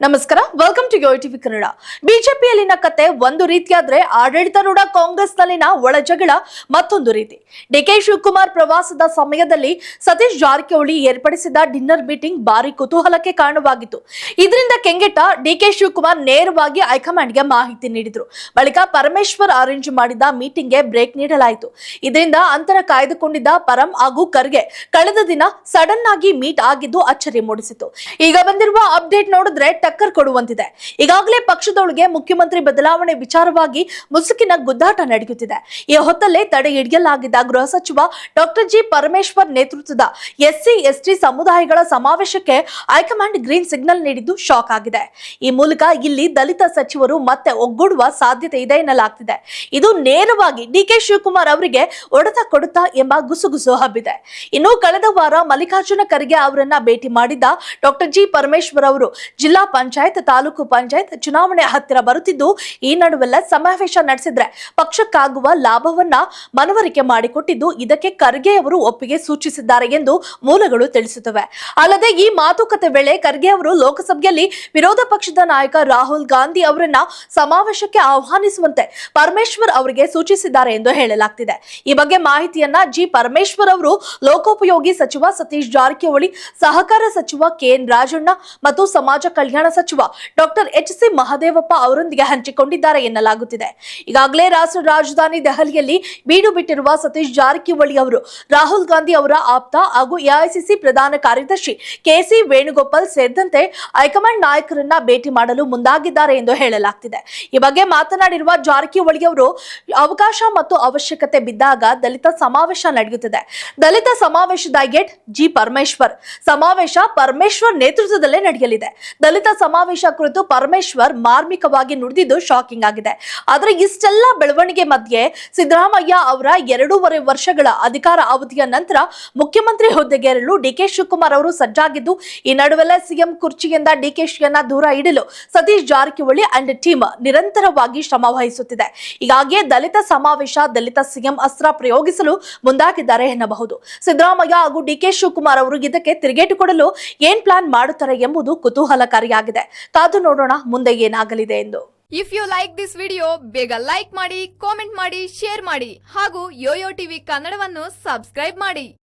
ನಮಸ್ಕಾರ, welcome to YoYo TV Kannada. ಬಿಜೆಪಿಯಲ್ಲಿನ ಕತೆ ಒಂದು ರೀತಿಯಾದ್ರೆ ಆಡಳಿತಾರೂಢ ಕಾಂಗ್ರೆಸ್ನಲ್ಲಿನ ಒಳಜಗಳ ಮತ್ತೊಂದು ರೀತಿ. ಡಿಕೆ ಶಿವಕುಮಾರ್ ಪ್ರವಾಸದ ಸಮಯದಲ್ಲಿ ಸತೀಶ್ ಜಾರಕಿಹೊಳಿ ಏರ್ಪಡಿಸಿದ ಡಿನ್ನರ್ ಮೀಟಿಂಗ್ ಭಾರಿ ಕುತೂಹಲಕ್ಕೆ ಕಾರಣವಾಗಿತ್ತು. ಇದರಿಂದ ಕೆಂಗೆಟ್ಟ ಡಿಕೆ ಶಿವಕುಮಾರ್ ನೇರವಾಗಿ ಹೈಕಮಾಂಡ್ಗೆ ಮಾಹಿತಿ ನೀಡಿದ್ರು. ಬಳಿಕ ಪರಮೇಶ್ವರ್ ಅರೇಂಜ್ ಮಾಡಿದ ಮೀಟಿಂಗ್ಗೆ ಬ್ರೇಕ್ ನೀಡಲಾಯಿತು. ಇದರಿಂದ ಅಂತರ ಕಾಯ್ದುಕೊಂಡಿದ್ದ ಪರಂ ಹಾಗೂ ಖರ್ಗೆ ಕಳೆದ ದಿನ ಸಡನ್ ಆಗಿ ಮೀಟ್ ಆಗಿದ್ದು ಅಚ್ಚರಿ ಮೂಡಿಸಿತು. ಈಗ ಬಂದಿರುವ ಅಪ್ಡೇಟ್ ನೋಡಿದ್ರೆ ಟಕ್ಕರ್ ಕೊಡುವಂತಿದೆ. ಈಗಾಗಲೇ ಪಕ್ಷದೊಳಗೆ ಮುಖ್ಯಮಂತ್ರಿ ಬದಲಾವಣೆ ವಿಚಾರವಾಗಿ ಮುಸುಕಿನ ಗುದ್ದಾಟ ನಡೆಯುತ್ತಿದೆ. ಈ ಹೊತ್ತಲ್ಲೇ ತಡೆ ಹಿಡಿಯಲಾಗಿದ್ದ ಗೃಹ ಸಚಿವ ಡಾಕ್ಟರ್ ಜಿ ಪರಮೇಶ್ವರ್ ನೇತೃತ್ವದ ಎಸ್ಸಿ/ಎಸ್ಟಿ ಸಮುದಾಯಗಳ ಸಮಾವೇಶಕ್ಕೆ ಹೈಕಮಾಂಡ್ ಗ್ರೀನ್ ಸಿಗ್ನಲ್ ನೀಡಿದ್ದು ಶಾಕ್ ಆಗಿದೆ. ಈ ಮೂಲಕ ಇಲ್ಲಿ ದಲಿತ ಸಚಿವರು ಮತ್ತೆ ಒಗ್ಗೂಡುವ ಸಾಧ್ಯತೆ ಇದೆ ಎನ್ನಲಾಗ್ತಿದೆ. ಇದು ನೇರವಾಗಿ ಡಿಕೆ ಶಿವಕುಮಾರ್ ಅವರಿಗೆ ಹೊಡೆತ ಕೊಡುತ್ತಾ ಎಂಬ ಗುಸುಗುಸು ಹಬ್ಬಿದೆ. ಇನ್ನು ಕಳೆದ ವಾರ ಮಲ್ಲಿಕಾರ್ಜುನ ಖರ್ಗೆ ಅವರನ್ನ ಭೇಟಿ ಮಾಡಿದ್ದ ಡಾಕ್ಟರ್ ಜಿ ಪರಮೇಶ್ವರ್ ಅವರು ಜಿಲ್ಲಾ ಪಂಚಾಯತ್, ತಾಲೂಕು ಪಂಚಾಯತ್ ಚುನಾವಣೆ ಹತ್ತಿರ ಬರುತ್ತಿದ್ದು, ಈ ನಡುವೆಲ್ಲ ಸಮಾವೇಶ ನಡೆಸಿದ್ರೆ ಪಕ್ಷಕ್ಕಾಗುವ ಲಾಭವನ್ನ ಮನವರಿಕೆ ಮಾಡಿಕೊಟ್ಟಿದ್ದು, ಇದಕ್ಕೆ ಖರ್ಗೆ ಅವರು ಒಪ್ಪಿಗೆ ಸೂಚಿಸಿದ್ದಾರೆ ಎಂದು ಮೂಲಗಳು ತಿಳಿಸುತ್ತವೆ. ಅಲ್ಲದೆ ಈ ಮಾತುಕತೆ ವೇಳೆ ಖರ್ಗೆ ಅವರು ಲೋಕಸಭೆಯಲ್ಲಿ ವಿರೋಧ ಪಕ್ಷದ ನಾಯಕ ರಾಹುಲ್ ಗಾಂಧಿ ಅವರನ್ನ ಸಮಾವೇಶಕ್ಕೆ ಆಹ್ವಾನಿಸುವಂತೆ ಪರಮೇಶ್ವರ್ ಅವರಿಗೆ ಸೂಚಿಸಿದ್ದಾರೆ ಎಂದು ಹೇಳಲಾಗ್ತಿದೆ. ಈ ಬಗ್ಗೆ ಮಾಹಿತಿಯನ್ನ ಜಿ ಪರಮೇಶ್ವರ್ ಅವರು ಲೋಕೋಪಯೋಗಿ ಸಚಿವ ಸತೀಶ್ ಜಾರಕಿಹೊಳಿ, ಸಹಕಾರ ಸಚಿವ ಕೆಎನ್ ರಾಜಣ್ಣ ಮತ್ತು ಸಮಾಜ ಕಲ್ಯಾಣ ಸಚಿವ ಡಾಕ್ಟರ್ ಎಚ್.ಸಿ. ಮಹದೇವಪ್ಪ ಅವರೊಂದಿಗೆ ಹಂಚಿಕೊಂಡಿದ್ದಾರೆ ಎನ್ನಲಾಗುತ್ತಿದೆ. ಈಗಾಗಲೇ ರಾಷ್ಟ್ರ ರಾಜಧಾನಿ ದೆಹಲಿಯಲ್ಲಿ ಬೀಡು ಬಿಟ್ಟಿರುವ ಸತೀಶ್ ಜಾರಕಿಹೊಳಿ ಅವರು ರಾಹುಲ್ ಗಾಂಧಿ ಅವರ ಆಪ್ತ ಹಾಗೂ ಎಐಸಿಸಿ ಪ್ರಧಾನ ಕಾರ್ಯದರ್ಶಿ ಕೆ.ಸಿ. ವೇಣುಗೋಪಾಲ್ ಸೇರಿದಂತೆ ಹೈಕಮಾಂಡ್ ನಾಯಕರನ್ನ ಭೇಟಿ ಮಾಡಲು ಮುಂದಾಗಿದ್ದಾರೆ ಎಂದು ಹೇಳಲಾಗ್ತಿದೆ. ಈ ಬಗ್ಗೆ ಮಾತನಾಡಿರುವ ಜಾರಕಿಹೊಳಿ ಅವರು, ಅವಕಾಶ ಮತ್ತು ಅವಶ್ಯಕತೆ ಬಿದ್ದಾಗ ದಲಿತ ಸಮಾವೇಶ ನಡೆಯುತ್ತದೆ. ದಲಿತ ಸಮಾವೇಶದ ಹೆಡ್ ಜಿ ಪರಮೇಶ್ವರ್. ಸಮಾವೇಶ ಪರಮೇಶ್ವರ್ ನೇತೃತ್ವದಲ್ಲೇ ನಡೆಯಲಿದೆ. ದಲಿತ ಸಮಾವೇಶ ಕುರಿತು ಪರಮೇಶ್ವರ್ ಮಾರ್ಮಿಕವಾಗಿ ನುಡಿದಿದ್ದು ಶಾಕಿಂಗ್ ಆಗಿದೆ. ಆದರೆ ಇಷ್ಟೆಲ್ಲ ಬೆಳವಣಿಗೆ ಮಧ್ಯೆ ಸಿದ್ದರಾಮಯ್ಯ ಅವರ 2.5 ವರ್ಷಗಳ ಅಧಿಕಾರ ಅವಧಿಯ ನಂತರ ಮುಖ್ಯಮಂತ್ರಿ ಹುದ್ದೆಗೇರಲು ಡಿಕೆ ಶಿವಕುಮಾರ್ ಅವರು ಸಜ್ಜಾಗಿದ್ದು, ಈ ನಡುವೆಲ್ಲ ಸಿಎಂ ಕುರ್ಚಿಯಿಂದ ಡಿಕೆಶಿಯನ್ನ ದೂರ ಇಡಲು ಸತೀಶ್ ಜಾರಕಿಹೊಳಿ ಅಂಡ್ ಟೀಮ್ ನಿರಂತರವಾಗಿ ಶ್ರಮ ವಹಿಸುತ್ತಿದೆ. ಹೀಗಾಗಿ ದಲಿತ ಸಮಾವೇಶ, ದಲಿತ ಸಿಎಂ ಅಸ್ತ್ರ ಪ್ರಯೋಗಿಸಲು ಮುಂದಾಗಿದ್ದಾರೆ ಎನ್ನಬಹುದು. ಸಿದ್ದರಾಮಯ್ಯ ಹಾಗೂ ಡಿಕೆ ಶಿವಕುಮಾರ್ ಅವರು ಇದಕ್ಕೆ ತಿರುಗೇಟು ಕೊಡಲು ಏನ್ ಪ್ಲಾನ್ ಮಾಡುತ್ತಾರೆ ಎಂಬುದು ಕುತೂಹಲಕಾರಿಯಾಗಿದೆ. ಕಾದು ನೋಡೋಣ ಮುಂದೆ ಏನಾಗಲಿದೆ ಎಂದು. If you like this video, ಬೇಗ ಲೈಕ್ ಮಾಡಿ, ಕಾಮೆಂಟ್ ಮಾಡಿ, ಶೇರ್ ಮಾಡಿ ಹಾಗೂ ಯೋಯೋ ಟಿವಿ ಕನ್ನಡವನ್ನು ಸಬ್ಸ್ಕ್ರೈಬ್ ಮಾಡಿ.